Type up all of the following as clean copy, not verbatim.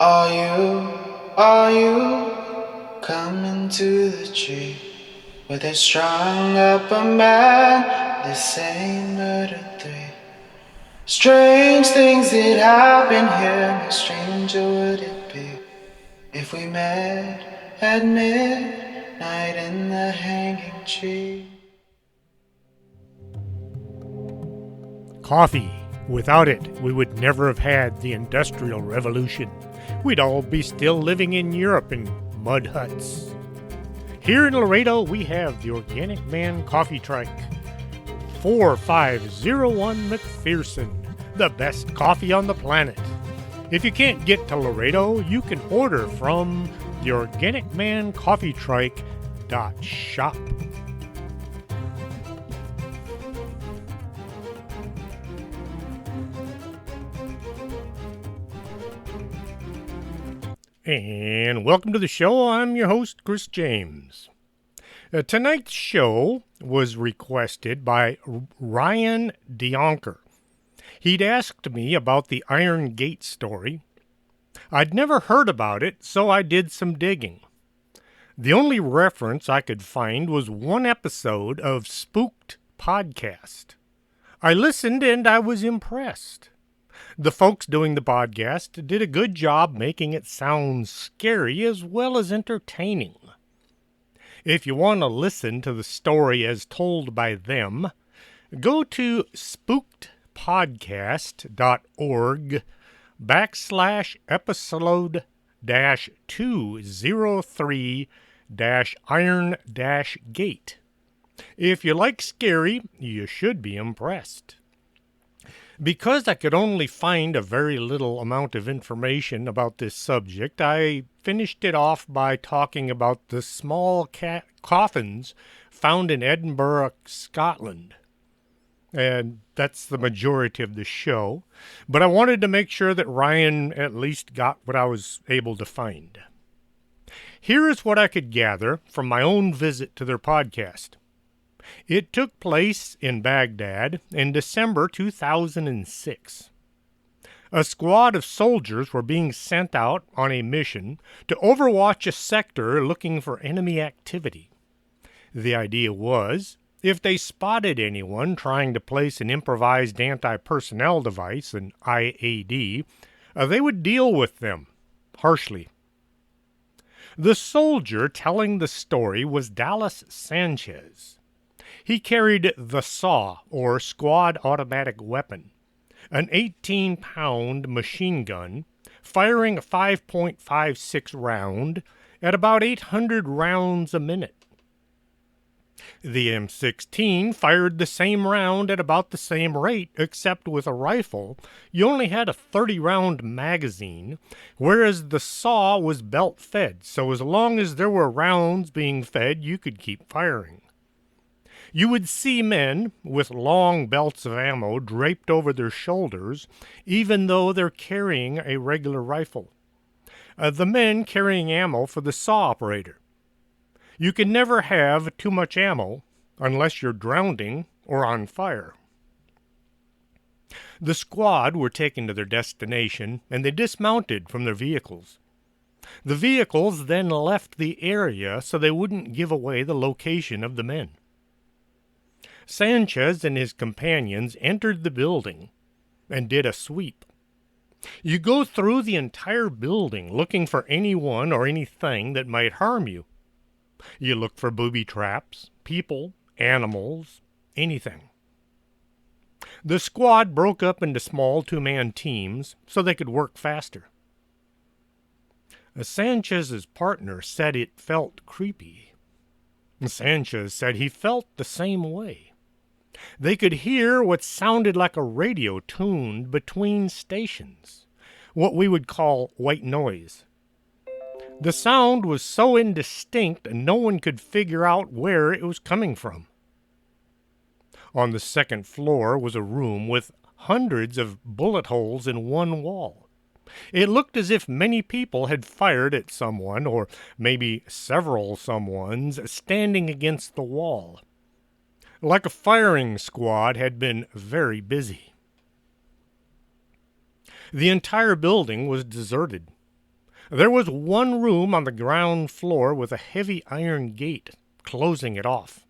Are you coming to the tree where they strung up a man? They say murder three. Strange things that happen here. How stranger would it be if we met at midnight in the hanging tree? Coffee. Without it, we would never have had the Industrial Revolution. We'd all be still living in Europe in mud huts. Here in Laredo, we have the Organic Man Coffee Trike. 4501 McPherson, the best coffee on the planet. If you can't get to Laredo, you can order from the Organic Man Coffee Trike.shop. And welcome to the show. I'm your host, Chris James. Tonight's show was requested by Ryan Dionker. He'd asked me about the Iron Gate story. I'd never heard about it, so I did some digging. The only reference I could find was one episode of Spooked Podcast. I listened and I was impressed. The folks doing the podcast did a good job making it sound scary as well as entertaining. If you want to listen to the story as told by them, go to spookedpodcast.org/episode-203-Iron-Gate. If you like scary, you should be impressed. Because I could only find a very little amount of information about this subject, I finished it off by talking about the small coffins found in Edinburgh, Scotland. And that's the majority of the show. But I wanted to make sure that Ryan at least got what I was able to find. Here is what I could gather from my own visit to their podcast. It took place in Bagdad in December 2006. A squad of soldiers were being sent out on a mission to overwatch a sector looking for enemy activity. The idea was, if they spotted anyone trying to place an improvised anti-personnel device, an IAD, they would deal with them harshly. The soldier telling the story was Dallas Sanchez. He carried the SAW, or Squad Automatic Weapon, an 18-pound machine gun, firing a 5.56 round at about 800 rounds a minute. The M16 fired the same round at about the same rate, except with a rifle, you only had a 30-round magazine, whereas the SAW was belt-fed, so as long as there were rounds being fed, you could keep firing. You would see men with long belts of ammo draped over their shoulders, even though they're carrying a regular rifle. The men carrying ammo for the SAW operator. You can never have too much ammo unless you're drowning or on fire. The squad were taken to their destination, and they dismounted from their vehicles. The vehicles then left the area so they wouldn't give away the location of the men. Sanchez and his companions entered the building and did a sweep. You go through the entire building looking for anyone or anything that might harm you. You look for booby traps, people, animals, anything. The squad broke up into small two-man teams so they could work faster. Sanchez's partner said it felt creepy. Sanchez said he felt the same way. They could hear what sounded like a radio tuned between stations, what we would call white noise. The sound was so indistinct no one could figure out where it was coming from. On the second floor was a room with hundreds of bullet holes in one wall. It looked as if many people had fired at someone, or maybe several someones, standing against the wall. Like a firing squad had been very busy. The entire building was deserted. There was one room on the ground floor with a heavy iron gate closing it off.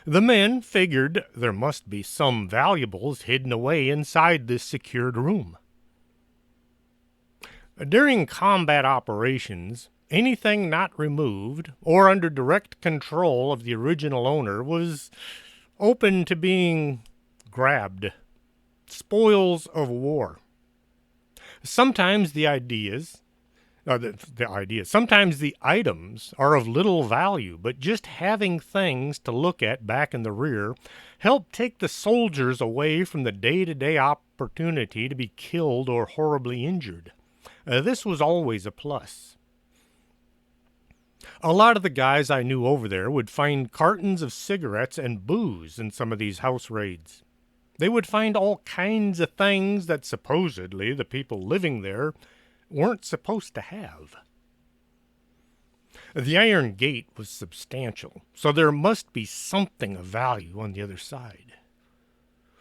The men figured there must be some valuables hidden away inside this secured room. During combat operations, anything not removed or under direct control of the original owner was open to being grabbed. Spoils of war. Sometimes sometimes the items are of little value, but just having things to look at back in the rear helped take the soldiers away from the day-to-day opportunity to be killed or horribly injured. This was always a plus. A lot of the guys I knew over there would find cartons of cigarettes and booze in some of these house raids. They would find all kinds of things that supposedly the people living there weren't supposed to have. The iron gate was substantial, so there must be something of value on the other side.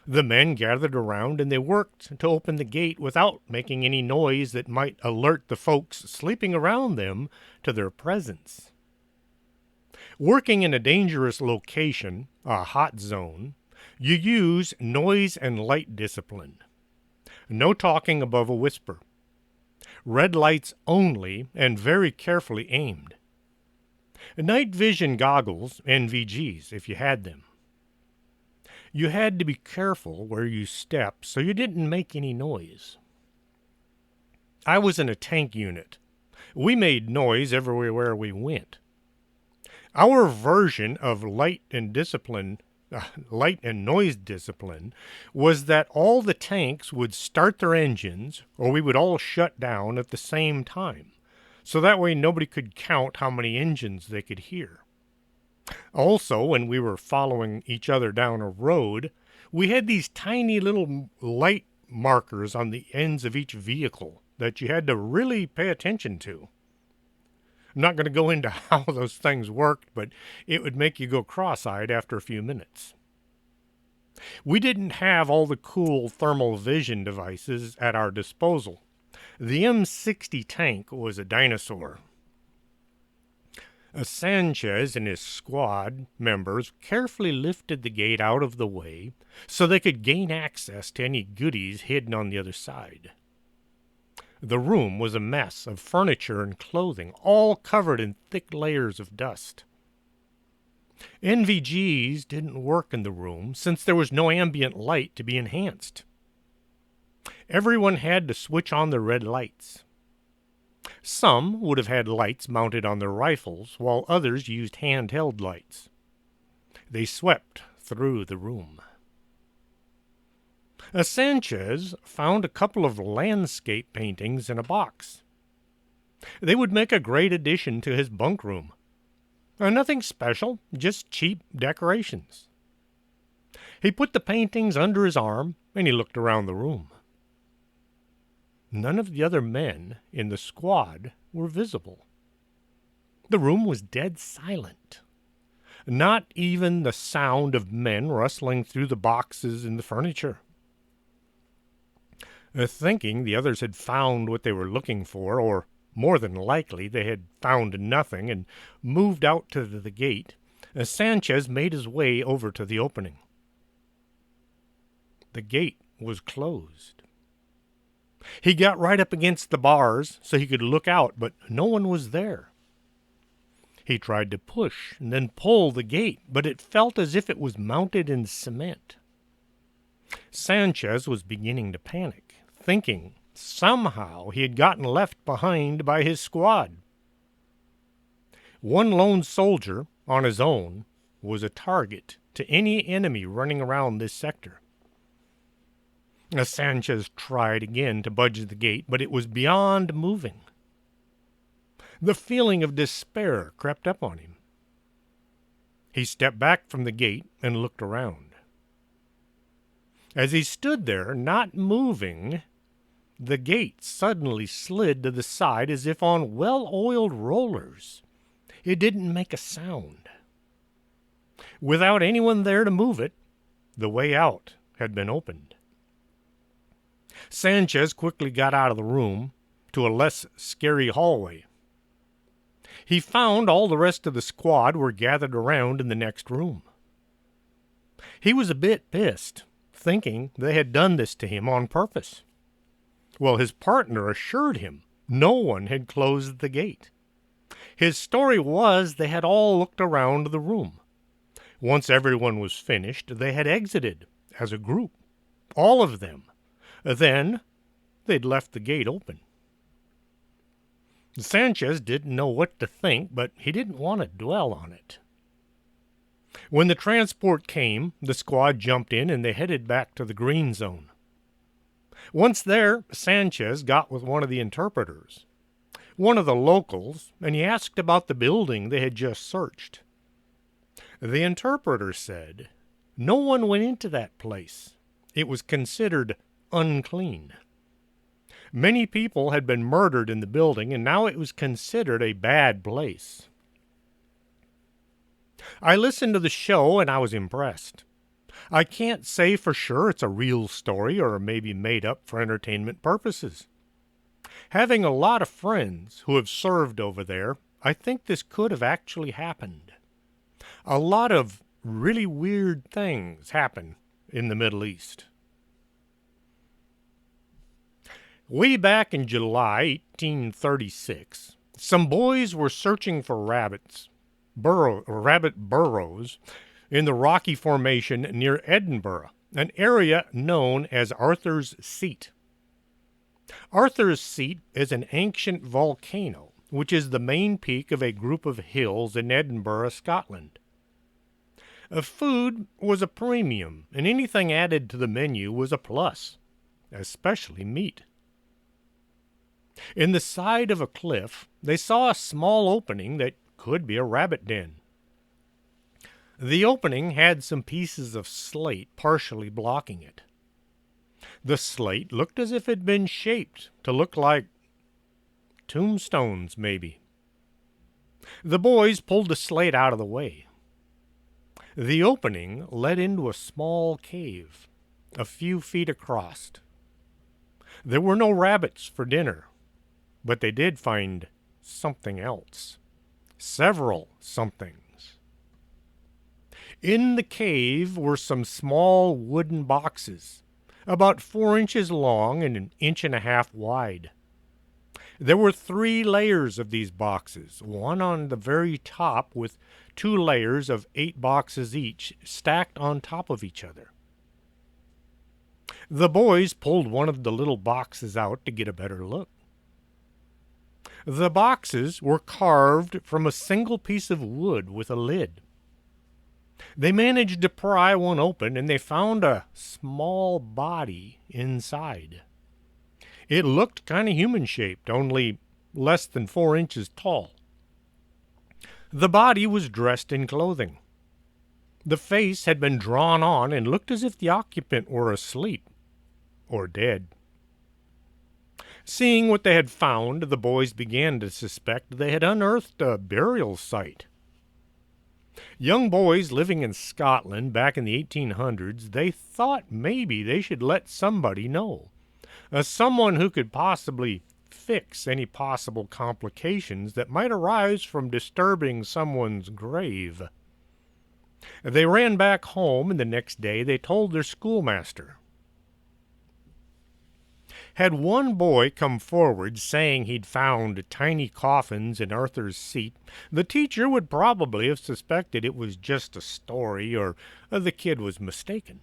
The men gathered around and they worked to open the gate without making any noise that might alert the folks sleeping around them to their presence. Working in a dangerous location, a hot zone, you use noise and light discipline. No talking above a whisper. Red lights only and very carefully aimed. Night vision goggles, NVGs, if you had them. You had to be careful where you stepped so you didn't make any noise. I was in a tank unit. We made noise everywhere we went. Our version of light and noise discipline was that all the tanks would start their engines or we would all shut down at the same time, so that way nobody could count how many engines they could hear. Also, when we were following each other down a road, we had these tiny little light markers on the ends of each vehicle that you had to really pay attention to. I'm not going to go into how those things worked, but it would make you go cross-eyed after a few minutes. We didn't have all the cool thermal vision devices at our disposal. The M60 tank was a dinosaur. Sanchez and his squad members carefully lifted the gate out of the way so they could gain access to any goodies hidden on the other side. The room was a mess of furniture and clothing, all covered in thick layers of dust. NVGs didn't work in the room since there was no ambient light to be enhanced. Everyone had to switch on the red lights. Some would have had lights mounted on their rifles, while others used handheld lights. They swept through the room. Sanchez found a couple of landscape paintings in a box. They would make a great addition to his bunk room. Nothing special, just cheap decorations. He put the paintings under his arm and he looked around the room. None of the other men in the squad were visible. The room was dead silent. Not even the sound of men rustling through the boxes and the furniture. Thinking the others had found what they were looking for, or more than likely they had found nothing and moved out to the gate, Sanchez made his way over to the opening. The gate was closed. He got right up against the bars so he could look out, but no one was there. He tried to push and then pull the gate, but it felt as if it was mounted in cement. Sanchez was beginning to panic, thinking somehow he had gotten left behind by his squad. One lone soldier, on his own, was a target to any enemy running around this sector. Sanchez tried again to budge the gate, but it was beyond moving. The feeling of despair crept up on him. He stepped back from the gate and looked around. As he stood there, not moving, the gate suddenly slid to the side as if on well-oiled rollers. It didn't make a sound. Without anyone there to move it, the way out had been opened. Sanchez quickly got out of the room. to a less scary hallway. He found all the rest of the squad were gathered around in the next room. He was a bit pissed, thinking they had done this to him on purpose. Well, his partner assured him no one had closed the gate. His story was they had all looked around the room. Once everyone was finished, they had exited as a group, all of them. Then they'd left the gate open. Sanchez didn't know what to think, but he didn't want to dwell on it. When the transport came, the squad jumped in and they headed back to the green zone. Once there, Sanchez got with one of the interpreters, one of the locals, and he asked about the building they had just searched. The interpreter said no one went into that place. It was considered unclean. Many people had been murdered in the building, and now it was considered a bad place. I listened to the show, and I was impressed. I can't say for sure it's a real story or maybe made up for entertainment purposes. Having a lot of friends who have served over there, I think this could have actually happened. A lot of really weird things happen in the Middle East. Way back in July 1836, some boys were searching for rabbit burrows in the rocky formation near Edinburgh, an area known as Arthur's Seat. Arthur's Seat is an ancient volcano, which is the main peak of a group of hills in Edinburgh, Scotland. Food was a premium, and anything added to the menu was a plus, especially meat. In the side of a cliff, they saw a small opening that could be a rabbit den. The opening had some pieces of slate partially blocking it. The slate looked as if it had been shaped to look like tombstones, maybe. The boys pulled the slate out of the way. The opening led into a small cave, a few feet across. There were no rabbits for dinner, but they did find something else. Several somethings. In the cave were some small wooden boxes, about 4 inches long and 1.5 inches wide. There were 3 layers of these boxes, one on the very top with 2 layers of 8 boxes each stacked on top of each other. The boys pulled one of the little boxes out to get a better look. The boxes were carved from a single piece of wood with a lid. They managed to pry one open, and they found a small body inside. It looked kind of human-shaped, only less than 4 inches tall. The body was dressed in clothing. The face had been drawn on and looked as if the occupant were asleep or dead. Seeing what they had found, the boys began to suspect they had unearthed a burial site. Young boys living in Scotland back in the 1800s, they thought maybe they should let somebody know. Someone who could possibly fix any possible complications that might arise from disturbing someone's grave. They ran back home, and the next day they told their schoolmaster. Had one boy come forward saying he'd found tiny coffins in Arthur's Seat, the teacher would probably have suspected it was just a story or the kid was mistaken.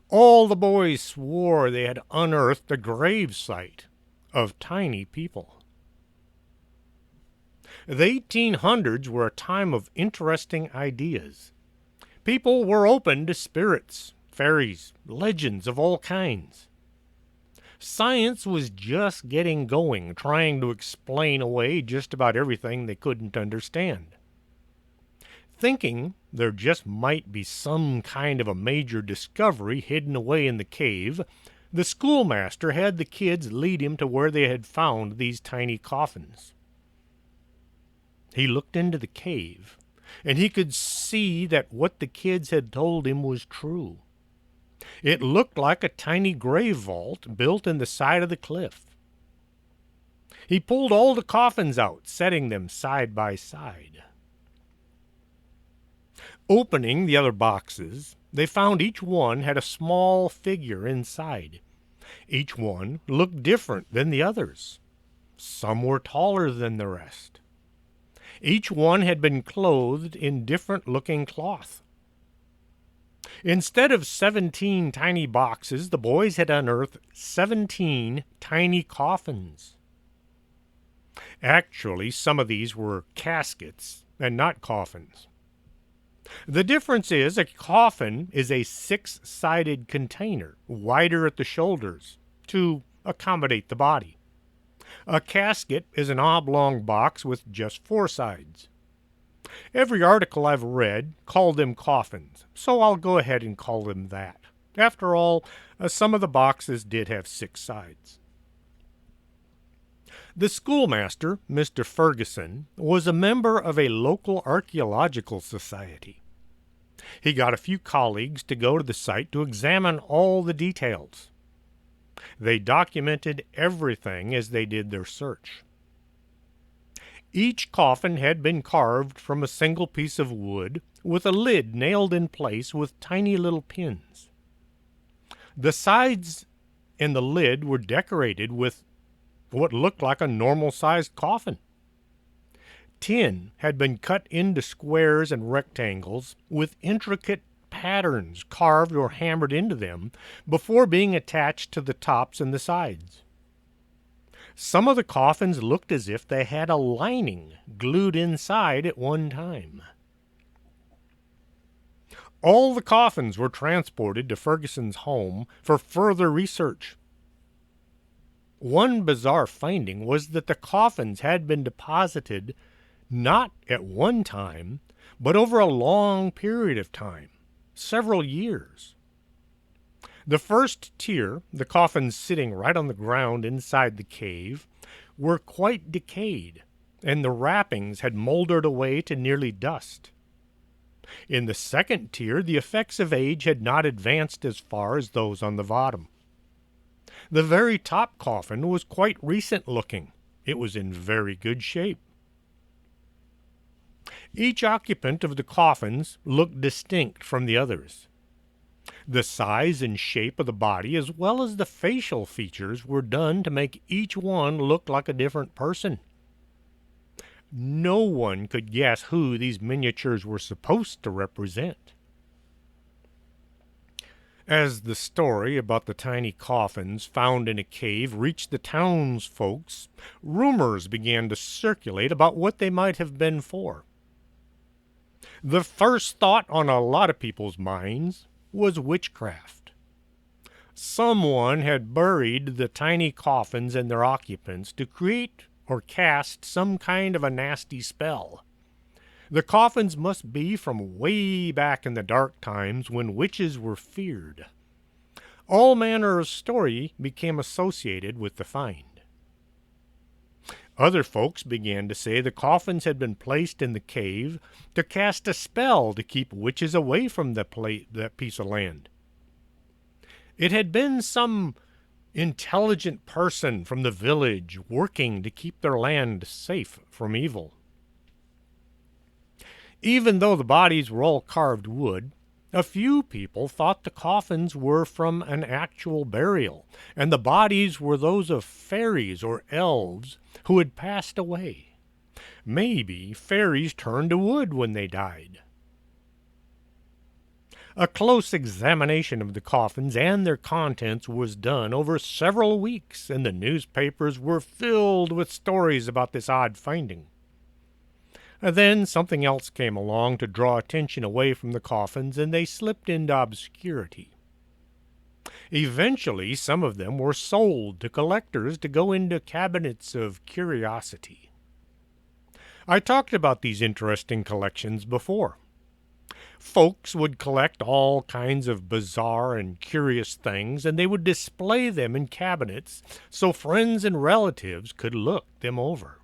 All the boys swore they had unearthed a grave site of tiny people. The 1800s were a time of interesting ideas. People were open to spirits, fairies, legends of all kinds. Science was just getting going, trying to explain away just about everything they couldn't understand. Thinking there just might be some kind of a major discovery hidden away in the cave, the schoolmaster had the kids lead him to where they had found these tiny coffins. He looked into the cave, and he could see that what the kids had told him was true. It looked like a tiny grave vault built in the side of the cliff. He pulled all the coffins out, setting them side by side. Opening the other boxes, they found each one had a small figure inside. Each one looked different than the others. Some were taller than the rest. Each one had been clothed in different-looking cloth. Instead of 17 tiny boxes, the boys had unearthed 17 tiny coffins. Actually, some of these were caskets and not coffins. The difference is a coffin is a 6-sided container, wider at the shoulders, to accommodate the body. A casket is an oblong box with just 4 sides. Every article I've read called them coffins, so I'll go ahead and call them that. After all, some of the boxes did have 6 sides. The schoolmaster, Mr. Ferguson, was a member of a local archaeological society. He got a few colleagues to go to the site to examine all the details. They documented everything as they did their search. Each coffin had been carved from a single piece of wood with a lid nailed in place with tiny little pins. The sides and the lid were decorated with what looked like a normal-sized coffin. Tin had been cut into squares and rectangles with intricate patterns carved or hammered into them before being attached to the tops and the sides. Some of the coffins looked as if they had a lining glued inside at one time. All the coffins were transported to Ferguson's home for further research. One bizarre finding was that the coffins had been deposited not at one time, but over a long period of time, several years. The first tier, the coffins sitting right on the ground inside the cave, were quite decayed, and the wrappings had moldered away to nearly dust. In the second tier, the effects of age had not advanced as far as those on the bottom. The very top coffin was quite recent looking. It was in very good shape. Each occupant of the coffins looked distinct from the others. The size and shape of the body, as well as the facial features, were done to make each one look like a different person. No one could guess who these miniatures were supposed to represent. As the story about the tiny coffins found in a cave reached the townsfolks, rumors began to circulate about what they might have been for. The first thought on a lot of people's minds was witchcraft. Someone had buried the tiny coffins and their occupants to create or cast some kind of a nasty spell. The coffins must be from way back in the dark times when witches were feared. All manner of story became associated with the find. Other folks began to say the coffins had been placed in the cave to cast a spell to keep witches away from that piece of land. It had been some intelligent person from the village working to keep their land safe from evil. Even though the bodies were all carved wood, a few people thought the coffins were from an actual burial, and the bodies were those of fairies or elves who had passed away. Maybe fairies turned to wood when they died. A close examination of the coffins and their contents was done over several weeks, and the newspapers were filled with stories about this odd finding. Then something else came along to draw attention away from the coffins, and they slipped into obscurity. Eventually, some of them were sold to collectors to go into cabinets of curiosity. I talked about these interesting collections before. Folks would collect all kinds of bizarre and curious things, and they would display them in cabinets so friends and relatives could look them over.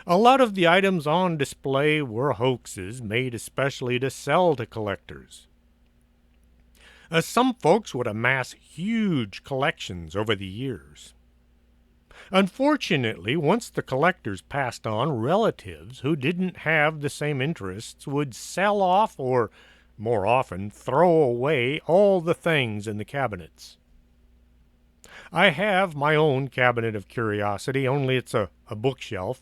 A lot of the items on display were hoaxes made especially to sell to collectors. Some folks would amass huge collections over the years. Unfortunately, once the collectors passed on, relatives who didn't have the same interests would sell off or, more often, throw away all the things in the cabinets. I have my own cabinet of curiosity, only it's a bookshelf.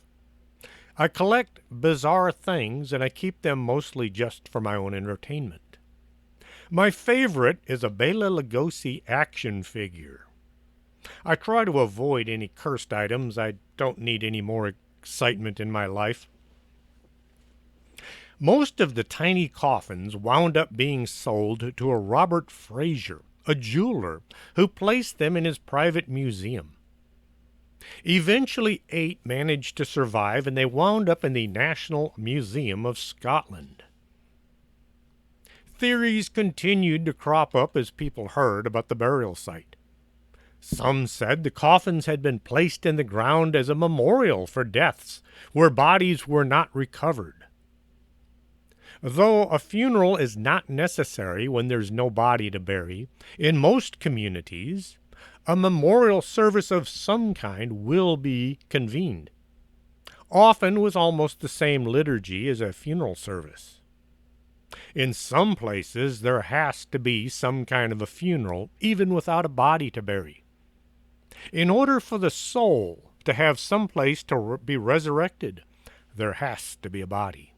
I collect bizarre things, and I keep them mostly just for my own entertainment. My favorite is a Bela Lugosi action figure. I try to avoid any cursed items. I don't need any more excitement in my life. Most of the tiny coffins wound up being sold to a Robert Fraser, a jeweler, who placed them in his private museum. Eventually 8 managed to survive, and they wound up in the National Museum of Scotland. Theories continued to crop up as people heard about the burial site. Some said the coffins had been placed in the ground as a memorial for deaths where bodies were not recovered. Though a funeral is not necessary when there's no body to bury, in most communities, a memorial service of some kind will be convened, often with almost the same liturgy as a funeral service. In some places, there has to be some kind of a funeral, even without a body to bury. In order for the soul to have some place to be resurrected, there has to be a body.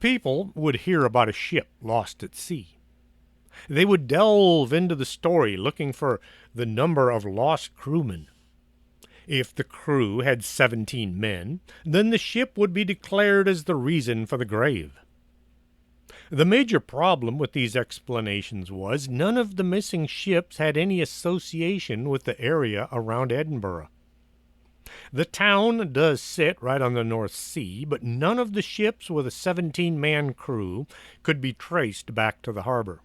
People would hear about a ship lost at sea. They would delve into the story looking for the number of lost crewmen. If the crew had 17 men, then the ship would be declared as the reason for the grave. The major problem with these explanations was none of the missing ships had any association with the area around Edinburgh. The town does sit right on the North Sea, but none of the ships with a 17-man crew could be traced back to the harbor.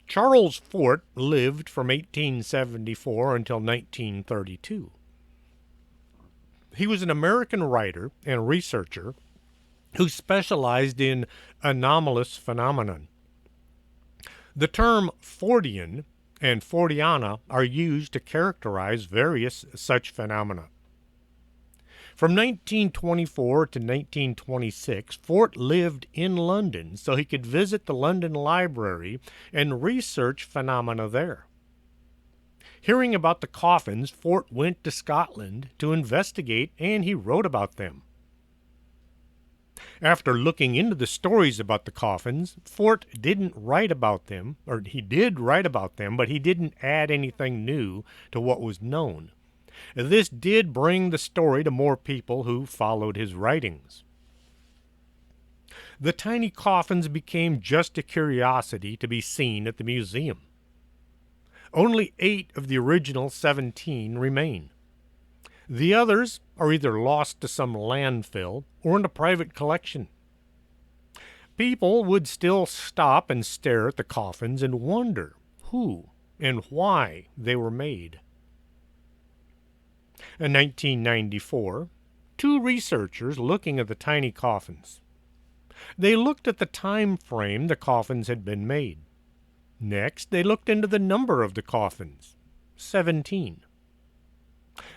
Charles Fort lived from 1874 until 1932. He was an American writer and researcher who specialized in anomalous phenomenon. The term Fortean and Forteana are used to characterize various such phenomena. From 1924 to 1926, Fort lived in London so he could visit the London Library and research phenomena there. Hearing about the coffins, Fort went to Scotland to investigate, and he wrote about them. After looking into the stories about the coffins, Fort didn't write about them, or he did write about them, but he didn't add anything new to what was known. This did bring the story to more people who followed his writings. The tiny coffins became just a curiosity to be seen at the museum. Only 8 of the original 17 remain. The others are either lost to some landfill or in a private collection. People would still stop and stare at the coffins and wonder who and why they were made. In 1994, 2 researchers looking at the tiny coffins. They looked at the time frame the coffins had been made. Next, they looked into the number of the coffins, 17.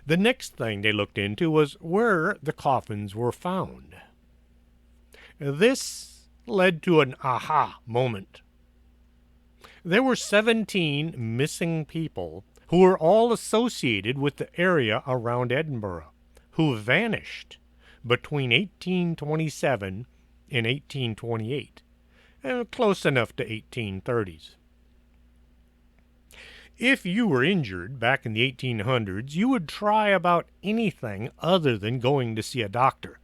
The next thing they looked into was where the coffins were found. This led to an aha moment. There were 17 missing people who were all associated with the area around Edinburgh, who vanished between 1827 and 1828, close enough to 1830s. If you were injured back in the 1800s, you would try about anything other than going to see a doctor.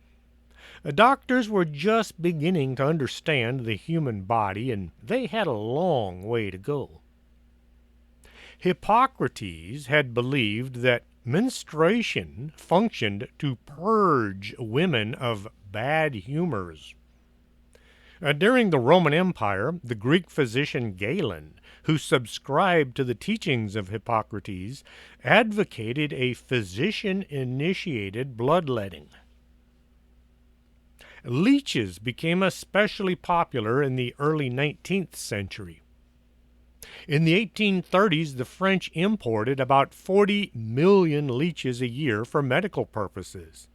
Doctors were just beginning to understand the human body, and they had a long way to go. Hippocrates had believed that menstruation functioned to purge women of bad humors. During the Roman Empire, the Greek physician Galen, who subscribed to the teachings of Hippocrates, advocated a physician-initiated bloodletting. Leeches became especially popular in the early 19th century. In the 1830s, the French imported about 40 million leeches a year for medical purposes.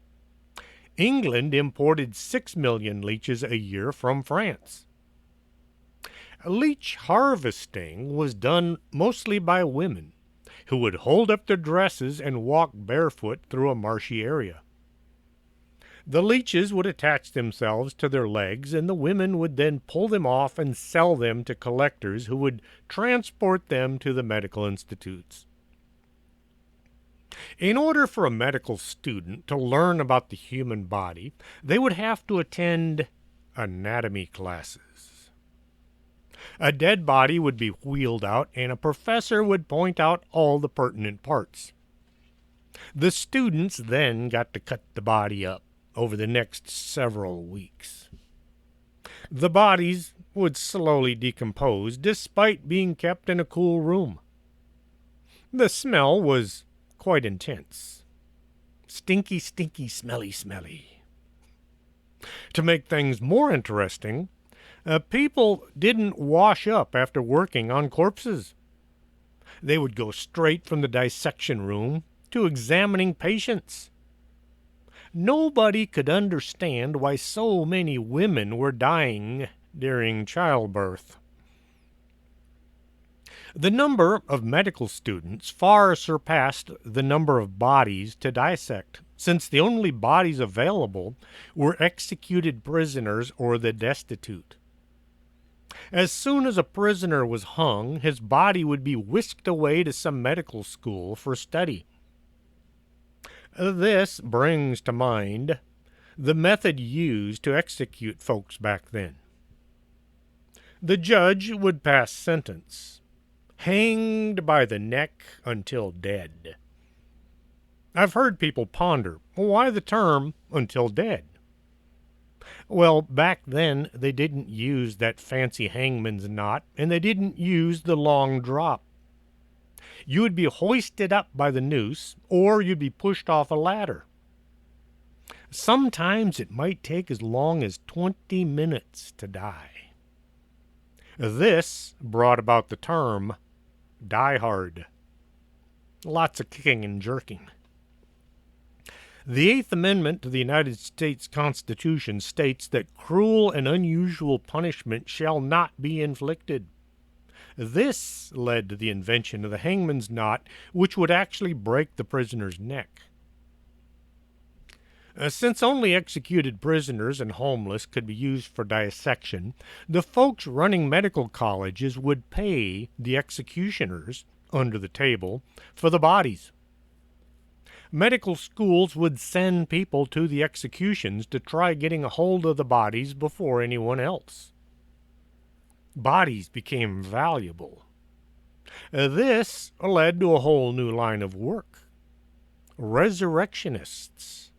England imported 6 million leeches a year from France. Leech harvesting was done mostly by women, who would hold up their dresses and walk barefoot through a marshy area. The leeches would attach themselves to their legs, and the women would then pull them off and sell them to collectors who would transport them to the medical institutes. In order for a medical student to learn about the human body, they would have to attend anatomy classes. A dead body would be wheeled out, and a professor would point out all the pertinent parts. The students then got to cut the body up over the next several weeks. The bodies would slowly decompose despite being kept in a cool room. The smell was quite intense. Stinky, stinky, smelly, smelly. To make things more interesting, people didn't wash up after working on corpses. They would go straight from the dissection room to examining patients. Nobody could understand why so many women were dying during childbirth. The number of medical students far surpassed the number of bodies to dissect, since the only bodies available were executed prisoners or the destitute. As soon as a prisoner was hung, his body would be whisked away to some medical school for study. This brings to mind the method used to execute folks back then. The judge would pass sentence: hanged by the neck until dead. I've heard people ponder, why the term until dead? Well, back then they didn't use that fancy hangman's knot, and they didn't use the long drop. You would be hoisted up by the noose, or you'd be pushed off a ladder. Sometimes it might take as long as 20 minutes to die. This brought about the term die hard. Lots of kicking and jerking. The Eighth Amendment to the United States Constitution states that cruel and unusual punishment shall not be inflicted. This led to the invention of the hangman's knot, which would actually break the prisoner's neck. Since only executed prisoners and homeless could be used for dissection, the folks running medical colleges would pay the executioners, under the table, for the bodies. Medical schools would send people to the executions to try getting a hold of the bodies before anyone else. Bodies became valuable. This led to a whole new line of work: resurrectionists.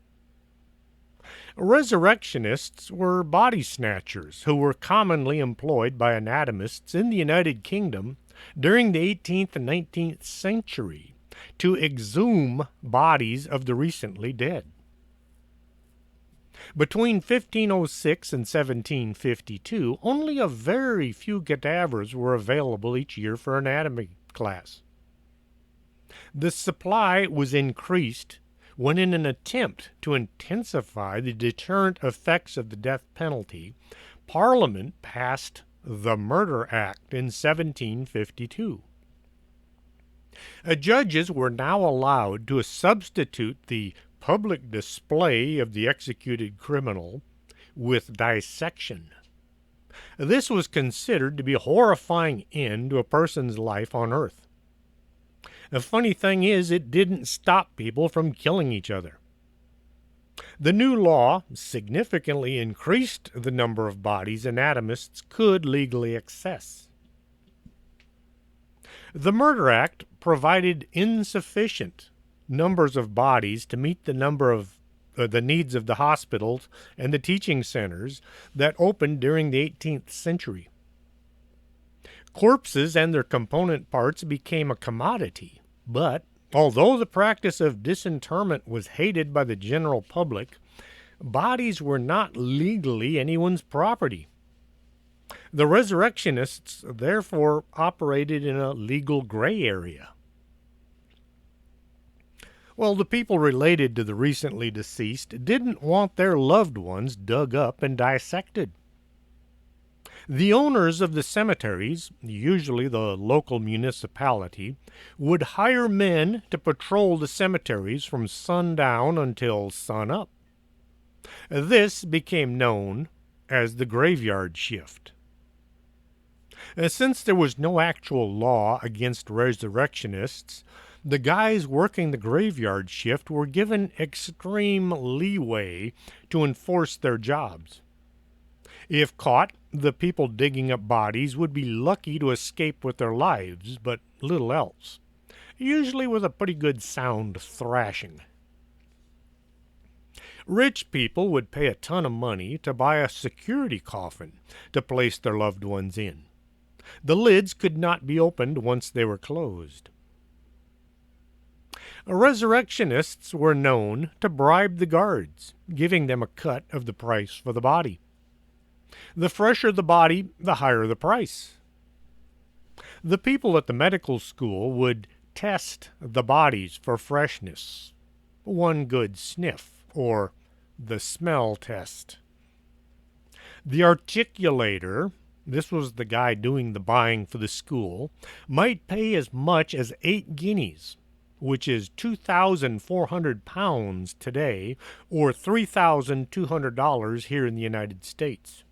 Resurrectionists were body snatchers who were commonly employed by anatomists in the United Kingdom during the 18th and 19th century to exhume bodies of the recently dead. Between 1506 and 1752, only a very few cadavers were available each year for anatomy class. The supply was increased when, in an attempt to intensify the deterrent effects of the death penalty, Parliament passed the Murder Act in 1752. Judges were now allowed to substitute the public display of the executed criminal with dissection. This was considered to be a horrifying end to a person's life on earth. The funny thing is, it didn't stop people from killing each other. The new law significantly increased the number of bodies anatomists could legally access. The Murder Act provided insufficient numbers of bodies to meet the number of the needs of the hospitals and the teaching centers that opened during the 18th century. Corpses and their component parts became a commodity, but although the practice of disinterment was hated by the general public, bodies were not legally anyone's property. The resurrectionists therefore operated in a legal gray area. Well, the people related to the recently deceased didn't want their loved ones dug up and dissected. The owners of the cemeteries, usually the local municipality, would hire men to patrol the cemeteries from sundown until sunup. This became known as the graveyard shift. Since there was no actual law against resurrectionists, the guys working the graveyard shift were given extreme leeway to enforce their jobs. If caught, the people digging up bodies would be lucky to escape with their lives, but little else, usually with a pretty good sound thrashing. Rich people would pay a ton of money to buy a security coffin to place their loved ones in. The lids could not be opened once they were closed. Resurrectionists were known to bribe the guards, giving them a cut of the price for the body. The fresher the body, the higher the price. The people at the medical school would test the bodies for freshness. One good sniff, or the smell test. The articulator, this was the guy doing the buying for the school, might pay as much as 8 guineas, which is 2,400 pounds today, or $3,200 here in the United States.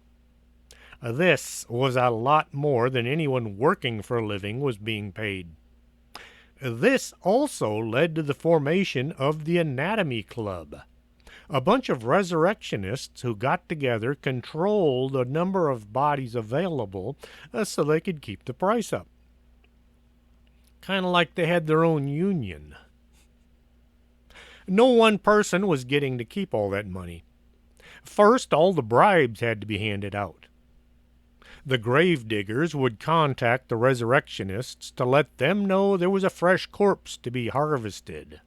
This was a lot more than anyone working for a living was being paid. This also led to the formation of the Anatomy Club. A bunch of resurrectionists who got together controlled the number of bodies available so they could keep the price up. Kind of like they had their own union. No one person was getting to keep all that money. First, all the bribes had to be handed out. The grave diggers would contact the resurrectionists to let them know there was a fresh corpse to be harvested.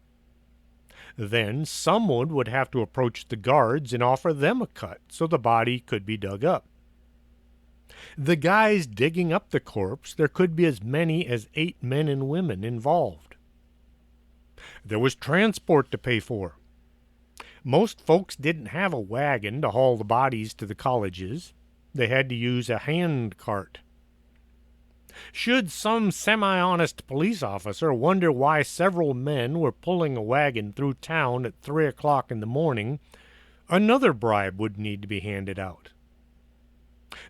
Then someone would have to approach the guards and offer them a cut so the body could be dug up. The guys digging up the corpse, there could be as many as 8 men and women involved. There was transport to pay for. Most folks didn't have a wagon to haul the bodies to the colleges. They had to use a hand cart. Should some semi-honest police officer wonder why several men were pulling a wagon through town at 3 o'clock in the morning, another bribe would need to be handed out.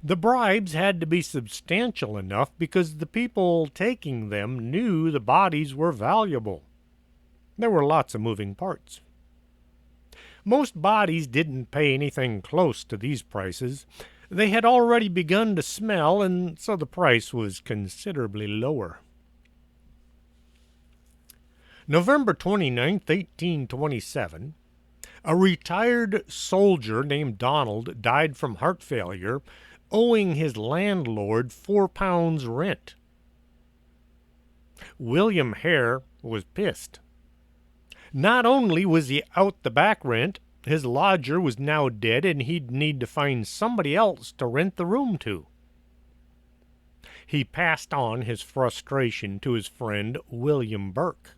The bribes had to be substantial enough because the people taking them knew the bodies were valuable. There were lots of moving parts. Most bodies didn't pay anything close to these prices. They had already begun to smell, and so the price was considerably lower. November 29th, 1827, a retired soldier named Donald died from heart failure, owing his landlord £4 rent. William Hare was pissed. Not only was he out the back rent, his lodger was now dead and he'd need to find somebody else to rent the room to. He passed on his frustration to his friend William Burke.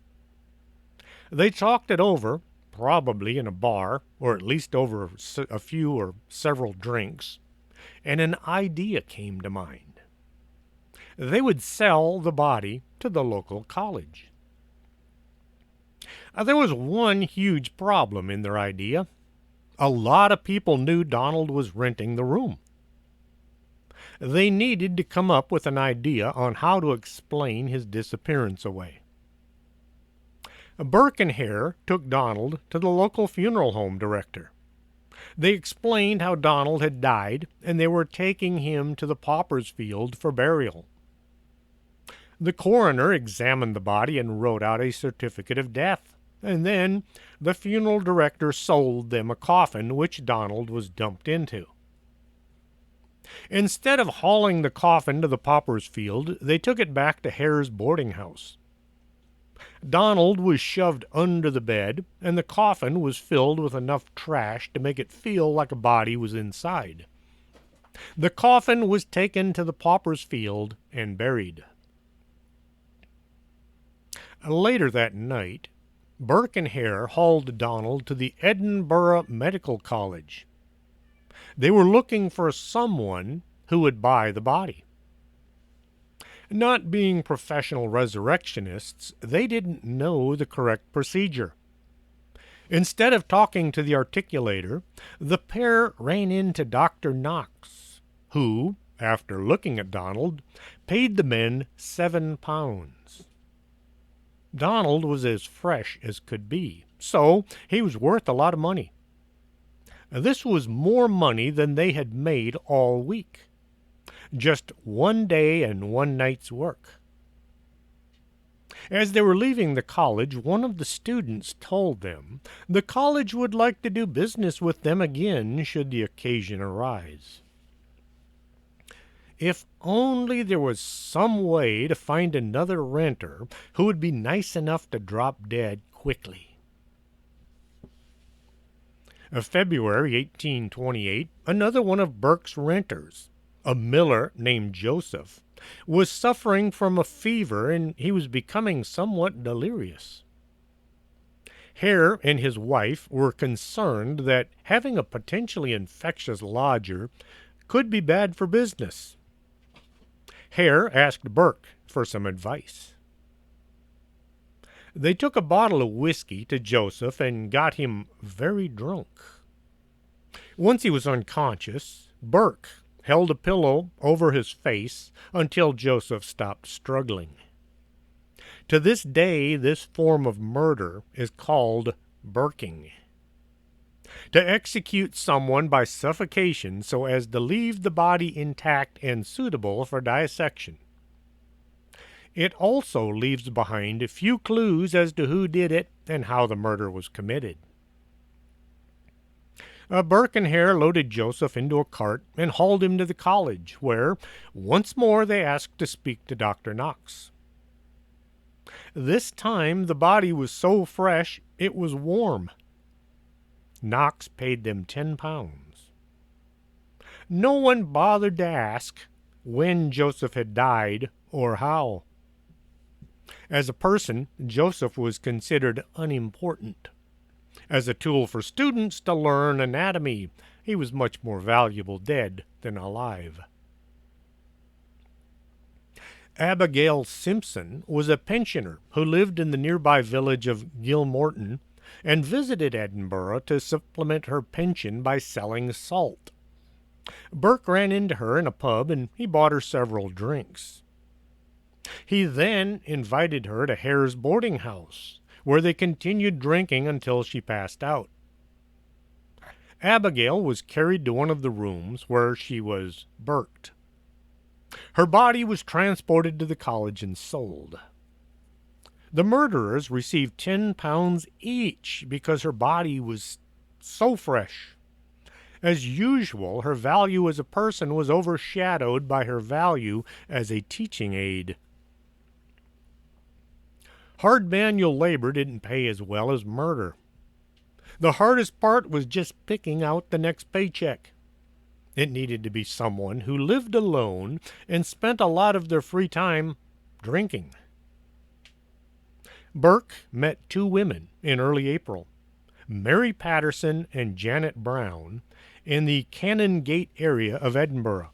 They talked it over, probably in a bar, or at least over a few or several drinks, and an idea came to mind. They would sell the body to the local college. There was one huge problem in their idea. A lot of people knew Donald was renting the room. They needed to come up with an idea on how to explain his disappearance away. Burke and Hare took Donald to the local funeral home director. They explained how Donald had died, and they were taking him to the pauper's field for burial. The coroner examined the body and wrote out a certificate of death, and then the funeral director sold them a coffin which Donald was dumped into. Instead of hauling the coffin to the pauper's field, they took it back to Hare's boarding house. Donald was shoved under the bed, and the coffin was filled with enough trash to make it feel like a body was inside. The coffin was taken to the pauper's field and buried. Later that night, Burke and Hare hauled Donald to the Edinburgh Medical College. They were looking for someone who would buy the body. Not being professional resurrectionists, they didn't know the correct procedure. Instead of talking to the articulator, the pair ran into Dr. Knox, who, after looking at Donald, paid the men £7. Donald was as fresh as could be, so he was worth a lot of money. This was more money than they had made all week. Just one day and one night's work. As they were leaving the college, one of the students told them the college would like to do business with them again should the occasion arise. If only there was some way to find another renter who would be nice enough to drop dead quickly. Of February 1828, another one of Burke's renters, a miller named Joseph, was suffering from a fever and he was becoming somewhat delirious. Hare and his wife were concerned that having a potentially infectious lodger could be bad for business. Hare asked Burke for some advice. They took a bottle of whiskey to Joseph and got him very drunk. Once he was unconscious, Burke held a pillow over his face until Joseph stopped struggling. To this day, this form of murder is called burking. To execute someone by suffocation so as to leave the body intact and suitable for dissection. It also leaves behind a few clues as to who did it and how the murder was committed. Burke and Hare loaded Joseph into a cart and hauled him to the college, where once more they asked to speak to Dr. Knox. This time the body was so fresh it was warm. Knox paid them £10. No one bothered to ask when Joseph had died or how. As a person, Joseph was considered unimportant. As a tool for students to learn anatomy, he was much more valuable dead than alive. Abigail Simpson was a pensioner who lived in the nearby village of Gilmorton and visited Edinburgh to supplement her pension by selling salt. Burke ran into her in a pub and he bought her several drinks. He then invited her to Hare's boarding house, where they continued drinking until she passed out. Abigail was carried to one of the rooms where she was burked. Her body was transported to the college and sold. The murderers received £10 each because her body was so fresh. As usual, her value as a person was overshadowed by her value as a teaching aid. Hard manual labor didn't pay as well as murder. The hardest part was just picking out the next paycheck. It needed to be someone who lived alone and spent a lot of their free time drinking. Burke met two women in early April, Mary Patterson and Janet Brown, in the Canongate area of Edinburgh.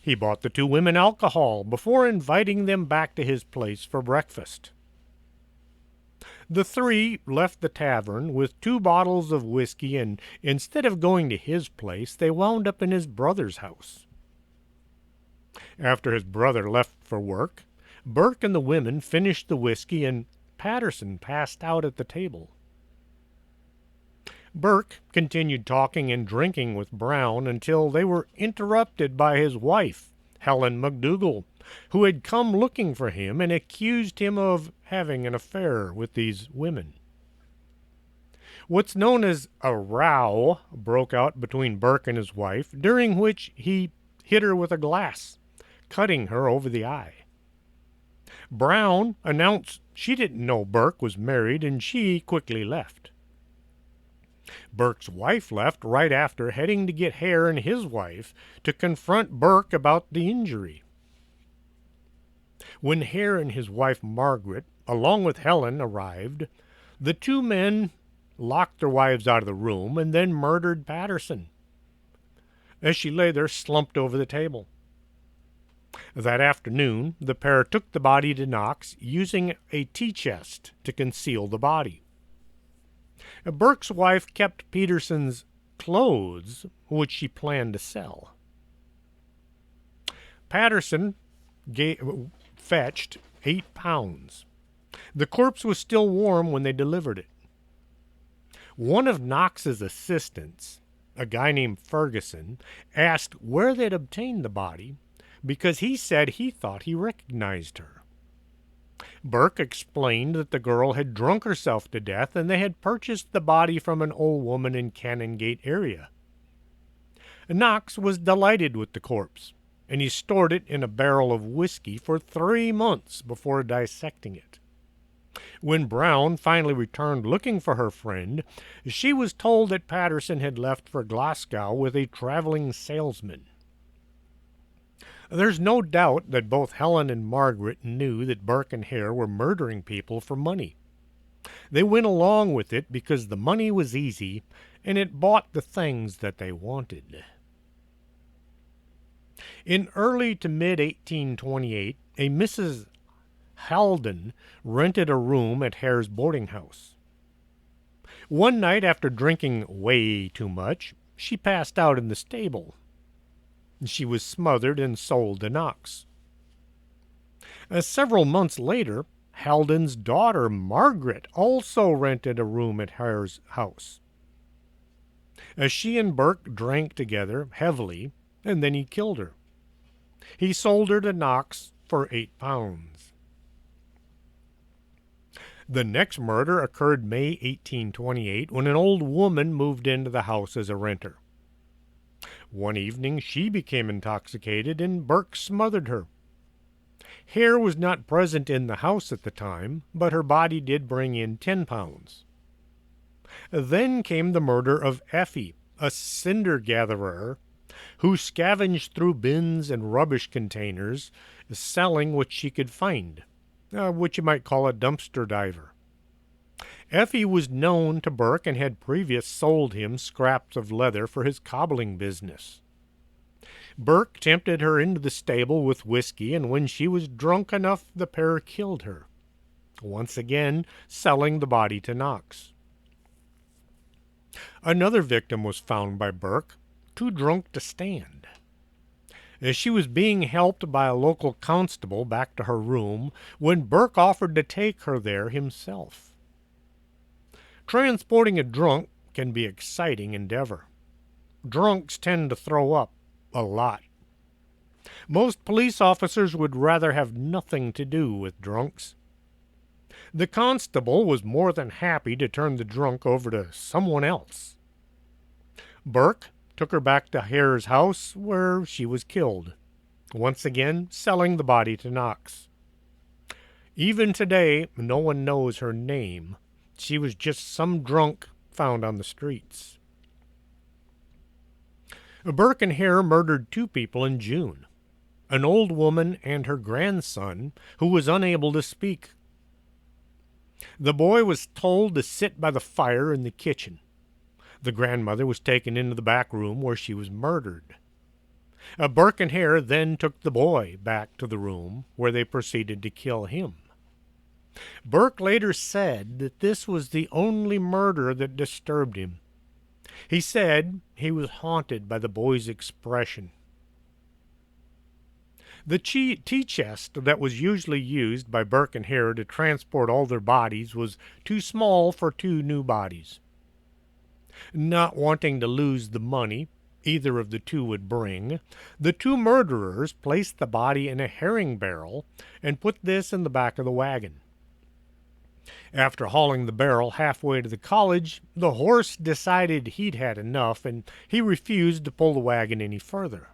He bought the two women alcohol before inviting them back to his place for breakfast. The three left the tavern with 2 bottles of whiskey, and instead of going to his place, they wound up in his brother's house. After his brother left for work, Burke and the women finished the whiskey, and Patterson passed out at the table. Burke continued talking and drinking with Brown until they were interrupted by his wife, Helen McDougall, who had come looking for him and accused him of having an affair with these women. What's known as a row broke out between Burke and his wife, during which he hit her with a glass, cutting her over the eye. Brown announced she didn't know Burke was married, and she quickly left. Burke's wife left right after, heading to get Hare and his wife to confront Burke about the injury. When Hare and his wife Margaret, along with Helen, arrived, the two men locked their wives out of the room and then murdered Patterson as she lay there slumped over the table. That afternoon, the pair took the body to Knox, using a tea chest to conceal the body. Burke's wife kept Peterson's clothes, which she planned to sell. Patterson fetched 8 pounds. The corpse was still warm when they delivered it. One of Knox's assistants, a guy named Ferguson, asked where they'd obtained the body because he said he thought he recognized her. Burke explained that the girl had drunk herself to death and they had purchased the body from an old woman in Canongate area. Knox was delighted with the corpse, and he stored it in a barrel of whiskey for 3 months before dissecting it. When Brown finally returned looking for her friend, she was told that Patterson had left for Glasgow with a traveling salesman. There's no doubt that both Helen and Margaret knew that Burke and Hare were murdering people for money. They went along with it because the money was easy and it bought the things that they wanted. In early to mid-1828, a Mrs. Haldon rented a room at Hare's boarding house. One night, after drinking way too much, she passed out in the stable. She was smothered and sold to Knox. Several months later, Haldon's daughter, Margaret, also rented a room at Hare's house. She and Burke drank together heavily, and then he killed her. He sold her to Knox for 8 pounds. The next murder occurred May 1828 when an old woman moved into the house as a renter. One evening she became intoxicated and Burke smothered her. Hare was not present in the house at the time, but her body did bring in 10 pounds. Then came the murder of Effie, a cinder gatherer who scavenged through bins and rubbish containers, selling what she could find, what you might call a dumpster diver. Effie was known to Burke and had previously sold him scraps of leather for his cobbling business. Burke tempted her into the stable with whiskey, and when she was drunk enough, the pair killed her, once again selling the body to Knox. Another victim was found by Burke, too drunk to stand. As she was being helped by a local constable back to her room when Burke offered to take her there himself. Transporting a drunk can be an exciting endeavor. Drunks tend to throw up a lot. Most police officers would rather have nothing to do with drunks. The constable was more than happy to turn the drunk over to someone else. Burke took her back to Hare's house, where she was killed, once again selling the body to Knox. Even today, no one knows her name. She was just some drunk found on the streets. Burke and Hare murdered 2 people in June, an old woman and her grandson, who was unable to speak. The boy was told to sit by the fire in the kitchen. The grandmother was taken into the back room where she was murdered. Burke and Hare then took the boy back to the room where they proceeded to kill him. Burke later said that this was the only murder that disturbed him. He said he was haunted by the boy's expression. The tea chest that was usually used by Burke and Hare to transport all their bodies was too small for 2 new bodies. Not wanting to lose the money either of the 2 would bring, the 2 murderers placed the body in a herring barrel and put this in the back of the wagon. After hauling the barrel halfway to the college, the horse decided he'd had enough, and he refused to pull the wagon any further.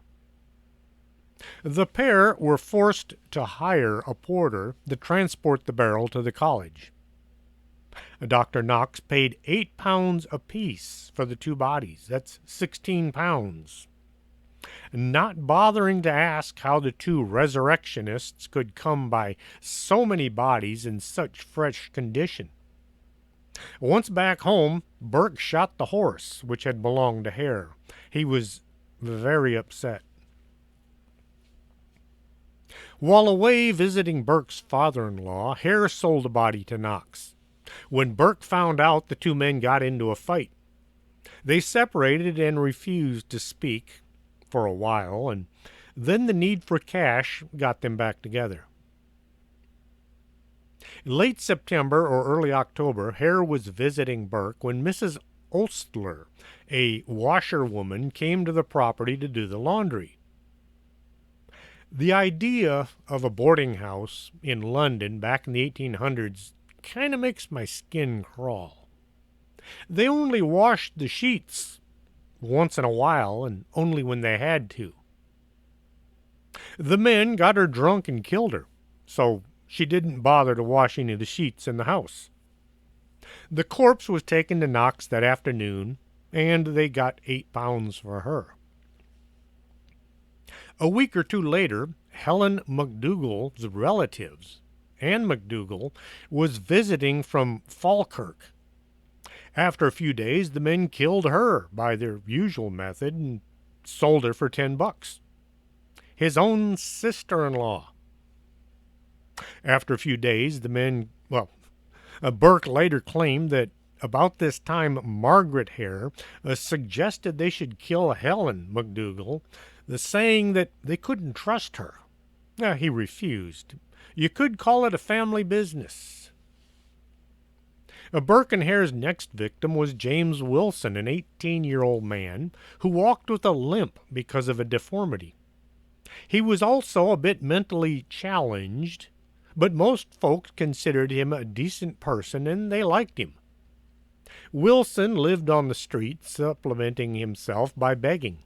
The pair were forced to hire a porter to transport the barrel to the college. Dr. Knox paid £8 apiece for the two bodies. That's £16. Not bothering to ask how the two resurrectionists could come by so many bodies in such fresh condition. Once back home, Burke shot the horse, which had belonged to Hare. He was very upset. While away visiting Burke's father-in-law, Hare sold the body to Knox. When Burke found out, the two men got into a fight. They separated and refused to speak for a while, and then the need for cash got them back together. Late September or early October, Hare was visiting Burke when Mrs. Ostler, a washerwoman, came to the property to do the laundry. The idea of a boarding house in London back in the 1800s kind of makes my skin crawl. They only washed the sheets once in a while, and only when they had to. The men got her drunk and killed her, so she didn't bother to wash any of the sheets in the house. The corpse was taken to Knox that afternoon, and they got £8 for her. A week or two later, Helen McDougall's relatives, Anne McDougall, was visiting from Falkirk. After a few days, the men killed her by their usual method and sold her for $10. His own sister-in-law. After a few days, the men, Burke later claimed that about this time Margaret Hare suggested they should kill Helen McDougall, saying that they couldn't trust her. He refused. You could call it a family business. Burke and Hare's next victim was James Wilson, an 18-year-old man who walked with a limp because of a deformity. He was also a bit mentally challenged, but most folks considered him a decent person and they liked him. Wilson lived on the street, supplementing himself by begging.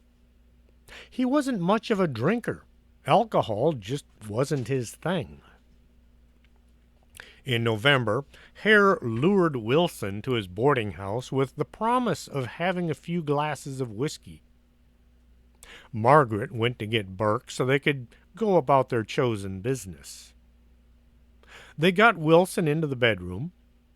He wasn't much of a drinker. Alcohol just wasn't his thing. In November, Hare lured Wilson to his boarding house with the promise of having a few glasses of whiskey. Margaret went to get Burke so they could go about their chosen business. They got Wilson into the bedroom,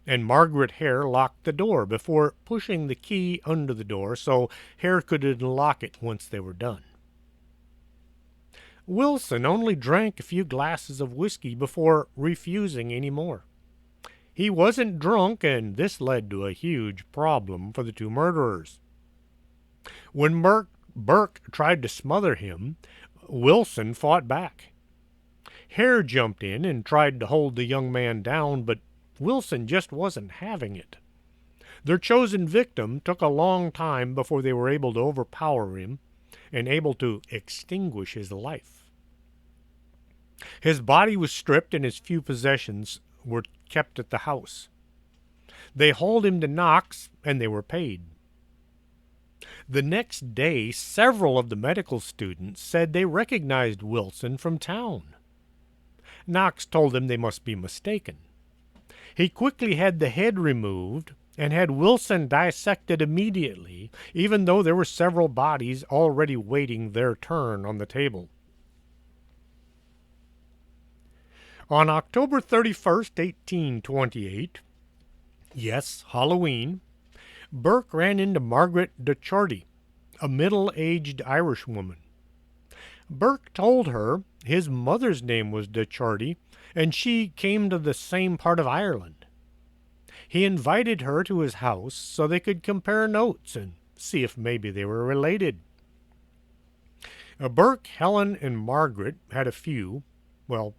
and Margaret Hare locked the door before pushing the key under the door so Hare could unlock it once they were done. Wilson only drank a few glasses of whiskey before refusing any more. He wasn't drunk, and this led to a huge problem for the two murderers. When Burke tried to smother him, Wilson fought back. Hare jumped in and tried to hold the young man down, but Wilson just wasn't having it. Their chosen victim took a long time before they were able to overpower him and able to extinguish his life. His body was stripped and his few possessions were kept at the house. They hauled him to Knox and they were paid. The next day, several of the medical students said they recognized Wilson from town. Knox told them they must be mistaken. He quickly had the head removed and had Wilson dissected immediately, even though there were several bodies already waiting their turn on the table. On October 31st, 1828, yes, Halloween, Burke ran into Margaret Docherty, a middle-aged Irishwoman. Burke told her his mother's name was Docherty, and she came to the same part of Ireland. He invited her to his house so they could compare notes and see if maybe they were related. Burke, Helen, and Margaret had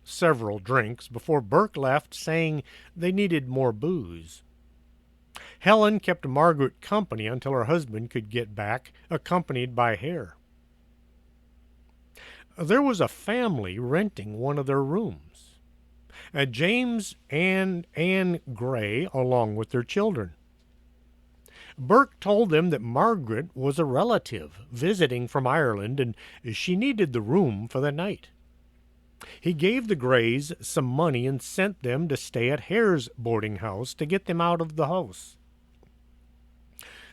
several drinks before Burke left, saying they needed more booze. Helen kept Margaret company until her husband could get back, accompanied by Hare. There was a family renting one of their rooms. James and Anne Gray, along with their children. Burke told them that Margaret was a relative visiting from Ireland and she needed the room for the night. He gave the Grays some money and sent them to stay at Hare's boarding house to get them out of the house.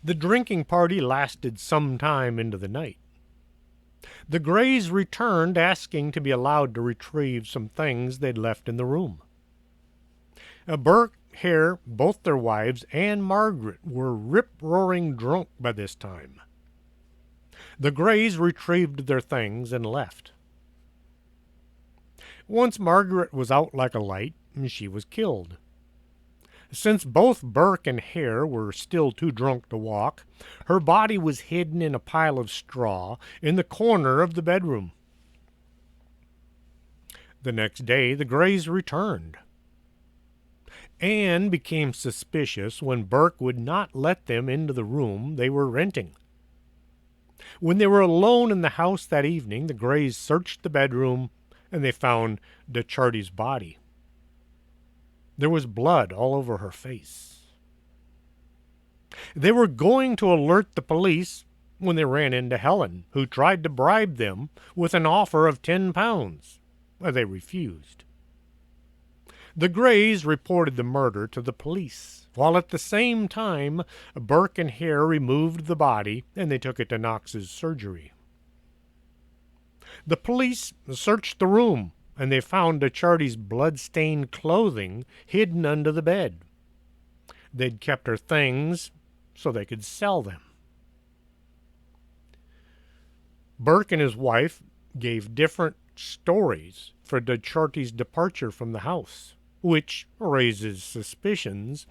The drinking party lasted some time into the night. The Grays returned asking to be allowed to retrieve some things they'd left in the room. Burke, Hare, both their wives, and Margaret were rip-roaring drunk by this time. The Grays retrieved their things and left. Once Margaret was out like a light, she was killed. Since both Burke and Hare were still too drunk to walk, her body was hidden in a pile of straw in the corner of the bedroom. The next day the Grays returned. Anne became suspicious when Burke would not let them into the room they were renting. When they were alone in the house that evening, the Grays searched the bedroom and they found DeCharty's body. There was blood all over her face. They were going to alert the police when they ran into Helen, who tried to bribe them with an offer of £10. They refused. The Grays reported the murder to the police, while at the same time Burke and Hare removed the body and they took it to Knox's surgery. The police searched the room, and they found DeCharty's blood-stained clothing hidden under the bed. They'd kept her things so they could sell them. Burke and his wife gave different stories for DeCharty's departure from the house, which raises suspicions,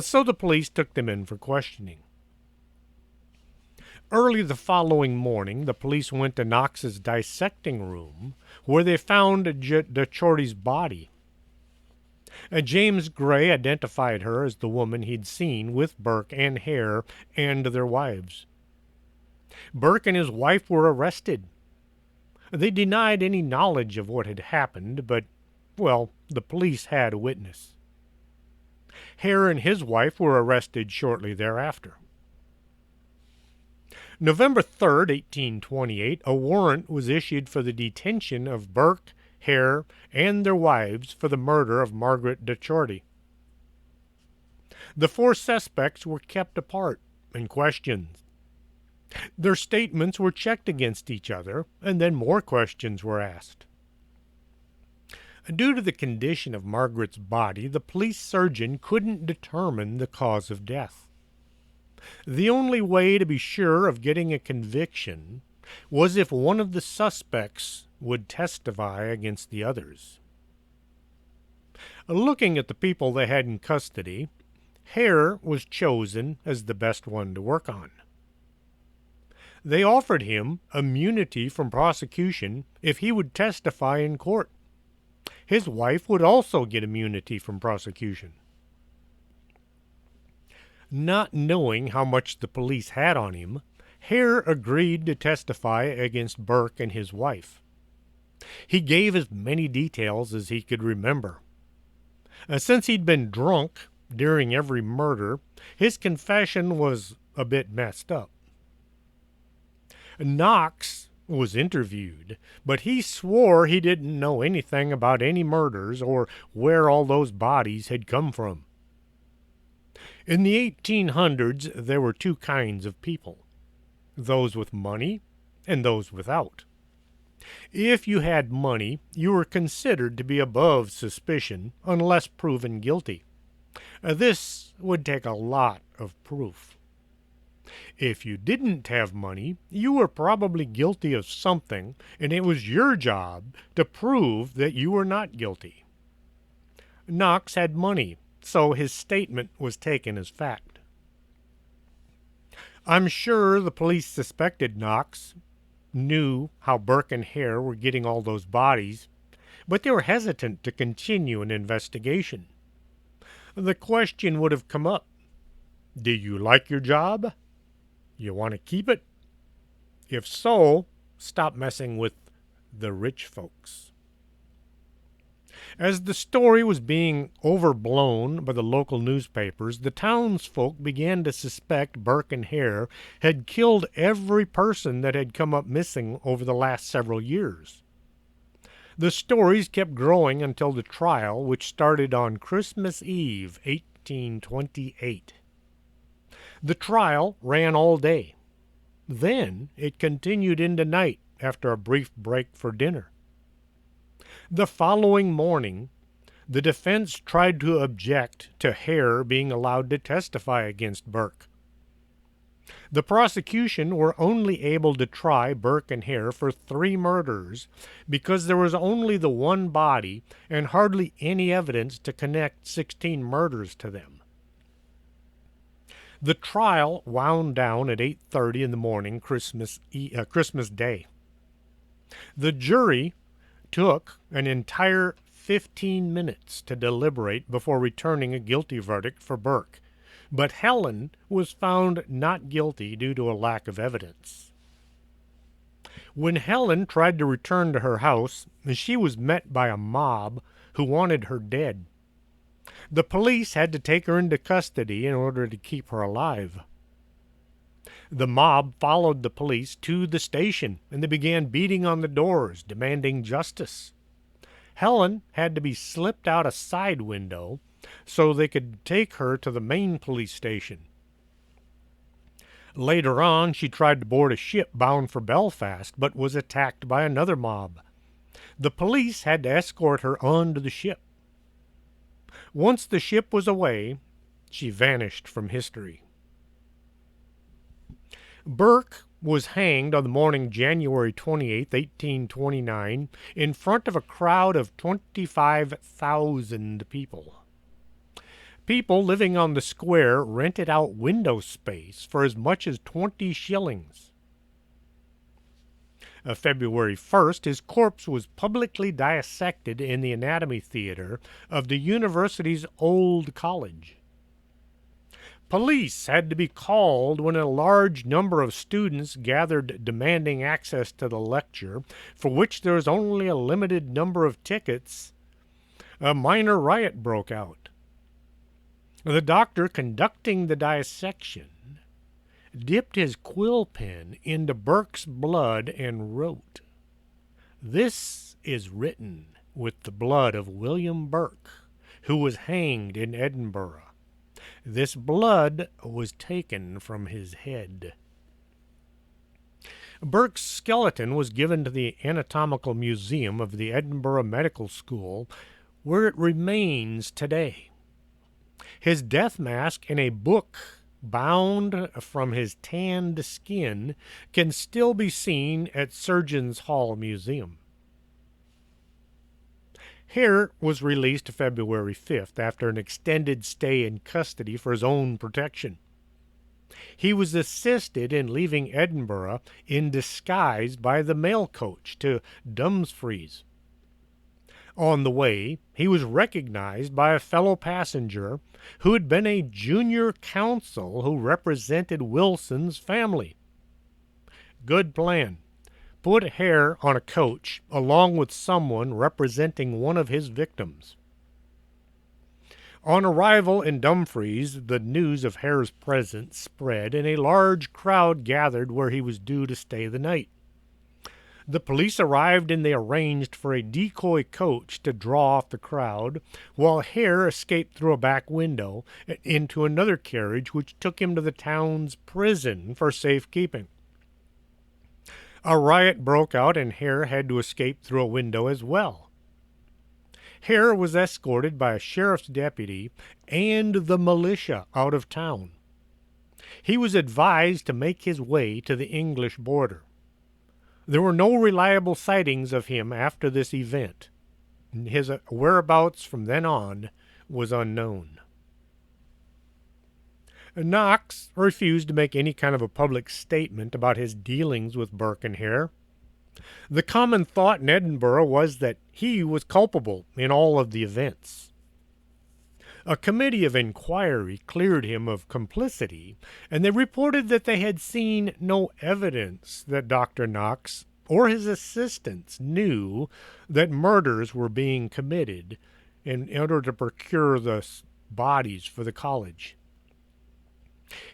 so the police took them in for questioning. Early the following morning, the police went to Knox's dissecting room, where they found DeCharty's body. James Gray identified her as the woman he'd seen with Burke and Hare and their wives. Burke and his wife were arrested. They denied any knowledge of what had happened, but, well, the police had a witness. Hare and his wife were arrested shortly thereafter. November 3rd, 1828, a warrant was issued for the detention of Burke, Hare, and their wives for the murder of Margaret DeCharty. The four suspects were kept apart and questioned. Their statements were checked against each other, and then more questions were asked. Due to the condition of Margaret's body, the police surgeon couldn't determine the cause of death. The only way to be sure of getting a conviction was if one of the suspects would testify against the others. Looking at the people they had in custody, Hare was chosen as the best one to work on. They offered him immunity from prosecution if he would testify in court. His wife would also get immunity from prosecution. Not knowing how much the police had on him, Hare agreed to testify against Burke and his wife. He gave as many details as he could remember. Since he'd been drunk during every murder, his confession was a bit messed up. Knox was interviewed, but he swore he didn't know anything about any murders or where all those bodies had come from. In the 1800s, there were two kinds of people, those with money and those without. If you had money, you were considered to be above suspicion unless proven guilty. This would take a lot of proof. If you didn't have money, you were probably guilty of something, and it was your job to prove that you were not guilty. Knox had money, so his statement was taken as fact. I'm sure the police suspected Knox, knew how Burke and Hare were getting all those bodies, but they were hesitant to continue an investigation. The question would have come up, do you like your job? You want to keep it? If so, stop messing with the rich folks. As the story was being overblown by the local newspapers, the townsfolk began to suspect Burke and Hare had killed every person that had come up missing over the last several years. The stories kept growing until the trial, which started on Christmas Eve, 1828. The trial ran all day. Then it continued into night after a brief break for dinner. The following morning, the defense tried to object to Hare being allowed to testify against Burke. The prosecution were only able to try Burke and Hare for 3 murders because there was only the one body and hardly any evidence to connect 16 murders to them. The trial wound down at 8:30 in the morning, Christmas Day. The jury took an entire 15 minutes to deliberate before returning a guilty verdict for Burke, but Helen was found not guilty due to a lack of evidence. When Helen tried to return to her house, she was met by a mob who wanted her dead. The police had to take her into custody in order to keep her alive. The mob followed the police to the station, and they began beating on the doors, demanding justice. Helen had to be slipped out a side window so they could take her to the main police station. Later on, she tried to board a ship bound for Belfast, but was attacked by another mob. The police had to escort her onto the ship. Once the ship was away, she vanished from history. Burke was hanged on the morning January 28, 1829, in front of a crowd of 25,000 people. People living on the square rented out window space for as much as 20 shillings. February 1st, his corpse was publicly dissected in the anatomy theater of the university's old college. Police had to be called when a large number of students gathered demanding access to the lecture, for which there was only a limited number of tickets. A minor riot broke out. The doctor conducting the dissection dipped his quill pen into Burke's blood and wrote, "This is written with the blood of William Burke, who was hanged in Edinburgh. This blood was taken from his head." Burke's skeleton was given to the Anatomical Museum of the Edinburgh Medical School, where it remains today. His death mask and a book bound from his tanned skin can still be seen at Surgeons Hall Museum. Hare was released February 5th after an extended stay in custody for his own protection. He was assisted in leaving Edinburgh in disguise by the mail coach to Dumfries. On the way, he was recognized by a fellow passenger who had been a junior counsel who represented Wilson's family. Good plan. Put Hare on a coach along with someone representing one of his victims. On arrival in Dumfries, the news of Hare's presence spread, and a large crowd gathered where he was due to stay the night. The police arrived and they arranged for a decoy coach to draw off the crowd, while Hare escaped through a back window into another carriage which took him to the town's prison for safekeeping. A riot broke out and Hare had to escape through a window as well. Hare was escorted by a sheriff's deputy and the militia out of town. He was advised to make his way to the English border. There were no reliable sightings of him after this event. His whereabouts from then on was unknown. Knox refused to make any kind of a public statement about his dealings with Burke and Hare. The common thought in Edinburgh was that he was culpable in all of the events. A committee of inquiry cleared him of complicity, and they reported that they had seen no evidence that Dr. Knox or his assistants knew that murders were being committed in order to procure the bodies for the college.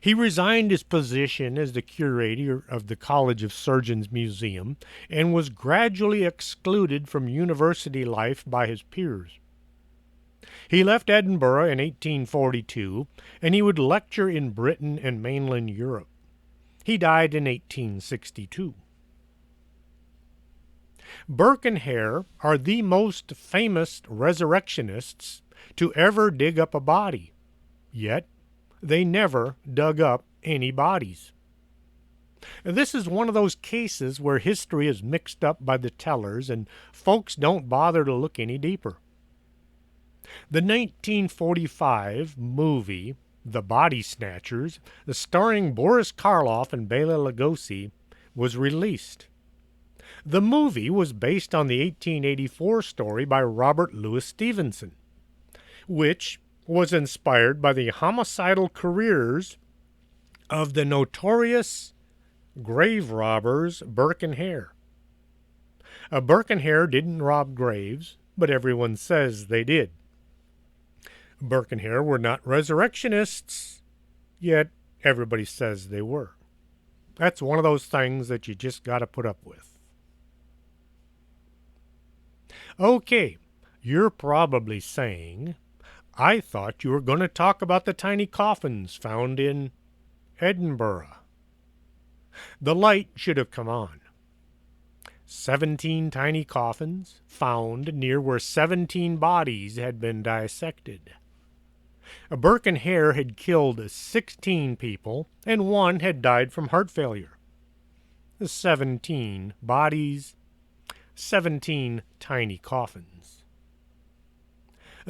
He resigned his position as the curator of the College of Surgeons Museum and was gradually excluded from university life by his peers. He left Edinburgh in 1842, and he would lecture in Britain and mainland Europe. He died in 1862. Burke and Hare are the most famous resurrectionists to ever dig up a body, yet they never dug up any bodies. This is one of those cases where history is mixed up by the tellers and folks don't bother to look any deeper. The 1945 movie, The Body Snatchers, starring Boris Karloff and Bela Lugosi, was released. The movie was based on the 1884 story by Robert Louis Stevenson, which was inspired by the homicidal careers of the notorious grave robbers Burke and Hare. Burke and Hare didn't rob graves, but everyone says they did. Burke and Hare were not resurrectionists, yet everybody says they were. That's one of those things that you just got to put up with. Okay, you're probably saying, I thought you were going to talk about the tiny coffins found in Edinburgh. The light should have come on. 17 tiny coffins found near where 17 bodies had been dissected. Burke and Hare had killed 16 people, and one had died from heart failure. 17 bodies, 17 tiny coffins.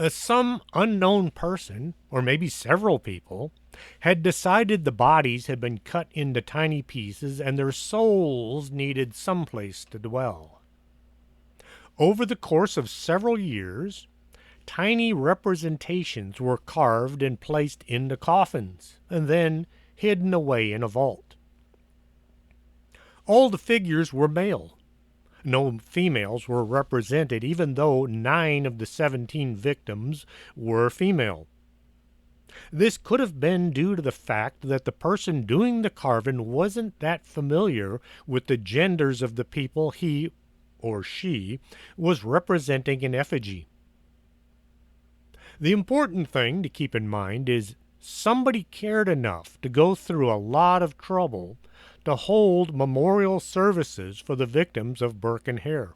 Some unknown person, or maybe several people, had decided the bodies had been cut into tiny pieces and their souls needed someplace to dwell. Over the course of several years, tiny representations were carved and placed into coffins, and then hidden away in a vault. All the figures were male. No females were represented, even though 9 of the 17 victims were female. This could have been due to the fact that the person doing the carving wasn't that familiar with the genders of the people he or she was representing in effigy. The important thing to keep in mind is somebody cared enough to go through a lot of trouble to hold memorial services for the victims of Burke and Hare.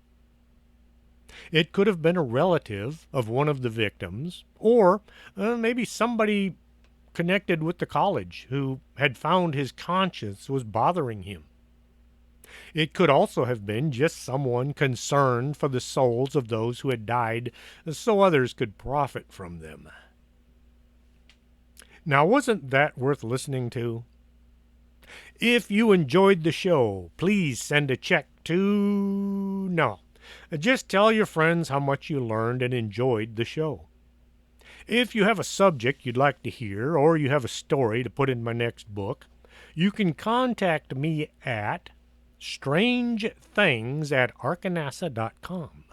It could have been a relative of one of the victims, or maybe somebody connected with the college who had found his conscience was bothering him. It could also have been just someone concerned for the souls of those who had died so others could profit from them. Now, wasn't that worth listening to? If you enjoyed the show, please send a check to... No, just tell your friends how much you learned and enjoyed the show. If you have a subject you'd like to hear, or you have a story to put in my next book, you can contact me at strangethings@arkanasa.com.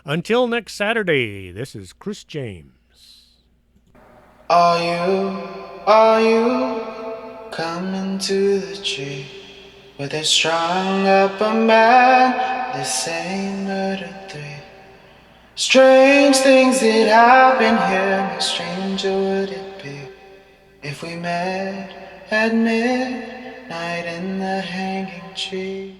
Until next Saturday, this is Chris James. Are you coming to the tree where they strung up a man? They say murdered 3. Strange things that happen here, how stranger would it be if we met at midnight in the hanging tree?